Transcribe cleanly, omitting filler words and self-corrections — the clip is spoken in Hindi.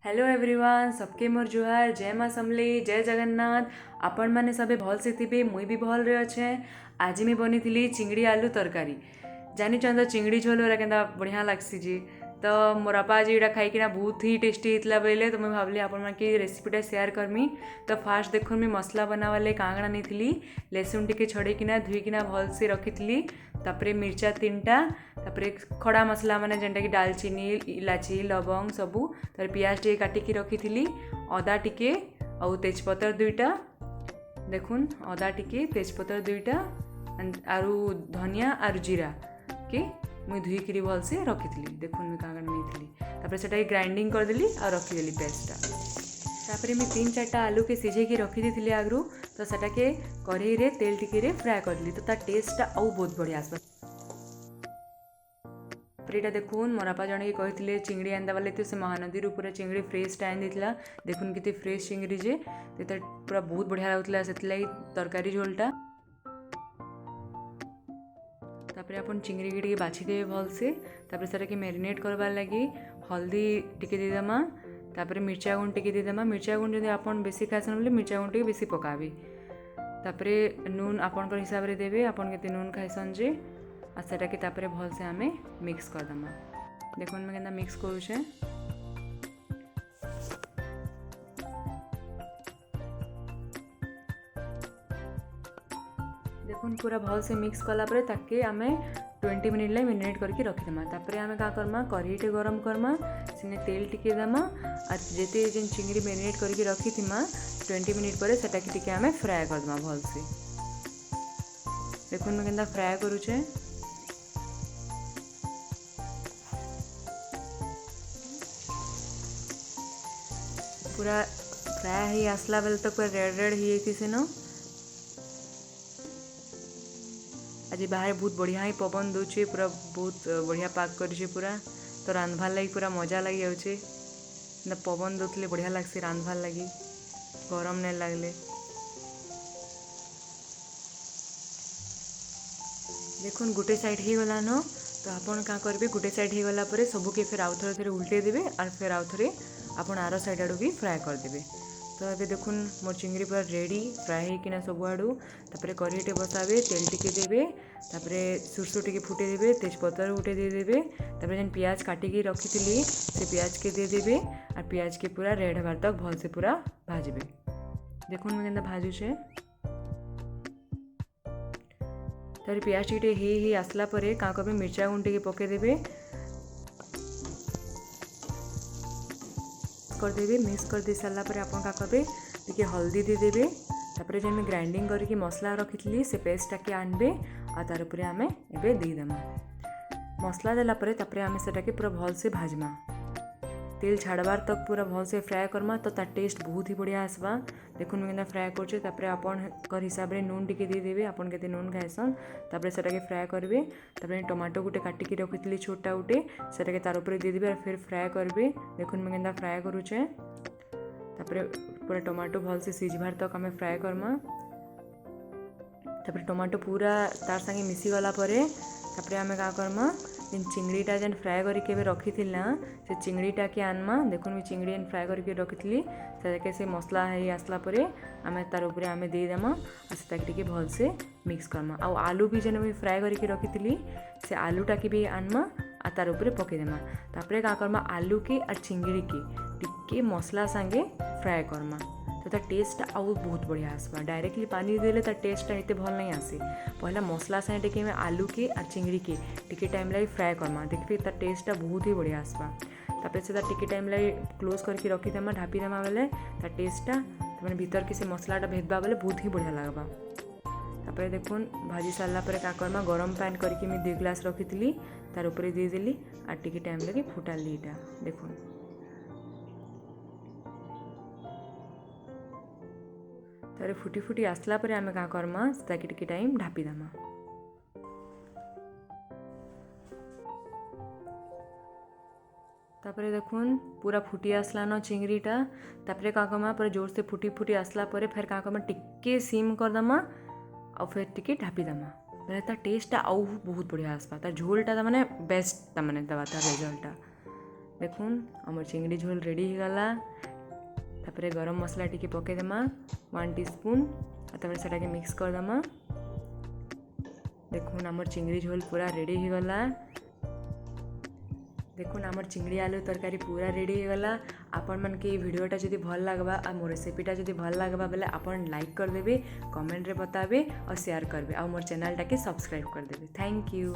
हेलो एवरीवन, सबके मोर जुहार। जय माँ समलेई, जय जगन्नाथ। आपण मैंने सबे भल से थे, मुई भी भल रे अच्छे। आज मैं बनी थी चिंगड़ी आलू तरकारी। जानी तो चिंगड़ी झोल के बढ़िया लगसी जी। तो मोर बापा आज यहाँ खाई बहुत ही टेस्टी होता बोले, तो मुझे भाविली आपण मैंने रेसिपीटा सेयार करमी। तो फास्ट देखो मुझे मसला बनावाले काँगड़ा नहीं थी। लेसुन टी छड़ेकिना धुईकिना भल से रखी थी। तापर मिर्चा 3टा, तापर खड़ा मसला माने जेनटा कि दालचीनी, इलाची, लवंग सबू, तापर पियाज टे काटिकी रखी थी। अदा टिके आउ तेजपतर 2टा, देखुन अदा टिके तेजपतर 2टा आरु धनिया आरु जीरा के मुई धुईकरी भल से रखी थी। देखुन मुझे काँगड़ा नहीं थी। तापर सेटा ग्राइंडिंग करदेली और रखीदेली पेस्टा। तापर मैं 3-4टा आलू के सिझे रखी थी आगु। तो सेटा के कढ़ई रे तेल टिके फ्राए करदेली, तो तार टेस्टा आउ बहुत बढ़िया आसबा। यहाँ देखुन मोर बापा जन के कहते चिंगड़ी आंदा वाले, तो से महानदी पूरा चिंगड़ी फ्रेश आन देता। देखुन कितने फ्रेश चिंगड़ी जे पूरा बहुत बढ़िया लगुला, से तरकारी झोलटा। तापर अपन चिंगड़ी के बाछीदेवे भल से। तापर सेटा के मैरिनेट करवार लगी हल्दी टिके देदेमा। तापर मिर्चा गुंड टिके देदेमा। मिर्चा गुंड जब आप बेसी खासन बोले मिर्चा गुंड टिके बेसी पकाबी। तापर नून आपन हिसाब से देवे, आपन केते नून खाइसन जे। आ सेटा के तापर भल से आमे मिक्स करदमा। देखुन मैं केना मिक्स करूछे। देखुन पूरा भल से मिक्स कला परे ताके आमे 20 मिनिट लाई मैरिनेट करके रखीदेमा। तापर आमे का करमा, कढ़ईटे गरम करमा, सिने तेल टिके देमा। आ जेते जेन चिंगड़ी मैरिनेट करके रखी थीमा 20 मिनिट पर सेटा के टिके आमे फ्राए करदमा भल से। देखुन मैं केना फ्राए करूछे। पूरा फ्राए ही आसला बेल तक पूरा रेड रेड ही से न। आज बाहर बहुत बढ़िया ही पवन दूचे, पूरा बहुत बढ़िया पाक करे पूरा। तो रांधवार लगी पूरा मजा लगी जाऊे। पवन दौले बढ़िया लगसी रांधवार लगी, गरम नहीं लगले। देखुन गोटे साइड ही गला न। तो आपन क्या करेंगे, गोटे साइड ही गला परे सबू के फिर आउ थे उल्टे देवे और फिर आउ थे आपन आर साइड आड़ू भी फ्राए करदेवे। तो ये देखुन मोर चिंगड़ी पूरा रेडी फ्राए होकिना सब आड़ू। तापर कढ़ईटे बसावे, तेल टिके देवे, तापर सुरसो टिके फुटे देवे, तेजपतर गुटे दे देवे। तापर जेन प्याज काटिकी रखी थी से प्याज के दे देवे और प्याज के पूरा रेड हबार तक भल से पूरा भाजबे। देखुन मैं केनता भाजुछे। तापर प्याज टिके ही आसला परे का करबे, मिर्चा गुंड टिके पकेदेवे करदेवे। मिक्स कर दे सारा पर आप टे हल्दी दे देवे। तापर जो ग्राइंडिंग करके मसला रखी थी से पेस्टा के आनबे आ तार उपरे आमे एबे देदेमा। मसला देला परे तापर आमे सेटा के पूरा भल से भाजमा। तेल छाड़बार तक पूरा भल से फ्राए करमा, तो तार टेस्ट बहुत ही बढ़िया आसबा। देखुन मैं फ्राए करछे। तापर आपन कर हिसाब रे नून टिके दे देवे, आपन केते नून खाइसन। तापर सेटा के फ्राए करबे। तापर टमाटो गुटे काटिकी रखी छोटा गुटे सेटा के तार उपरे दे देवे और फिर फ्राए करबे। देखुन मैं केनता फ्राए करूछे। तापर पूरा टमाटो भल से सिझबार तक आमे फ्राए करमा। तापर टमाटो पूरा तार संगे मिसी गला परे तापर आमे का करमा, जेन चिंगड़ीटा जेन फ्राए करके रखी थी ना से चिंगड़ीटा के आनमा। देखुन मैं चिंगड़ी जेन फ्राए करके रखी थी से मसला है आसला परे आमे तार उपरे आमे दे देमा और से टिके भल से मिक्स करमा। आ आलू भी जेन फ्राए करके रखी थी से आलूटा के भी आनमा आ तार उपरे पकेदेमा। तापर का करमा, आलू के और चिंगड़ी के टिके मसला संगे फ्राए करमा। तो तार टेस्ट आउ बहुत बढ़िया आसबा। डायरेक्टली पानी देले तार टेस्टा हेते भल नहीं आसे। पहला मसला संगे टिके आलू के और चिंगड़ी के टिके टाइम लगे फ्राए करमा, देखिए तार टेस्टा बहुत ही बढ़िया आसबा। तापर से टिके टाइम लगे क्लोज करके रखी देमा, ढापी देमा बेले तार टेस्टा मैंने भीतर के से मसलाटा भेदबा बेले बहुत ही बढ़िया लगबा। तापर देखुन भाजी सारा पर का करमा, गरम पैन करके मैं 2 ग्लास रखी थी तार उपरे दे देली और टिके टाइम लगे फुटाली। इटा देखुन तारे फुटी फुटी आसला परे आमे का करमा, ताकि टिके टाइम ढापी देमा। तापर देखुन पूरा फुटी आसला न चिंगड़ीटा। तापर का करमा पूरा जोर से फुटी फुटी आसला परे फिर का करमा टिके सीम कर दमा और फिर टिके ढापी दमा। बेले तार टेस्टा आउ बहुत बढ़िया आसबा। तार झोलटा माने बेस्ट माने दवा तार रिजल्टा। देखुन आमर चिंगड़ी झोल रेडी हो गला। तापर गरम मसला टी पकईदेमा 1 टीस्पून तापर सेटा के मिक्स करदेमा। देखुन आमर चिंगड़ी झोल पूरा रेडी हो गला। देखुन आमर चिंगड़ी आलू तरकारी पूरा रेडी हो गला। आपण मन के वीडियोटा जदि भल लागबा आ मोर रेसिपीटा जदि भल लागबा बेले आपण लाइक कर देबे, कमेंट रे बताबे और शेयर करबे और मोर चैनल टा के सब्सक्राइब कर देबे। Thank you.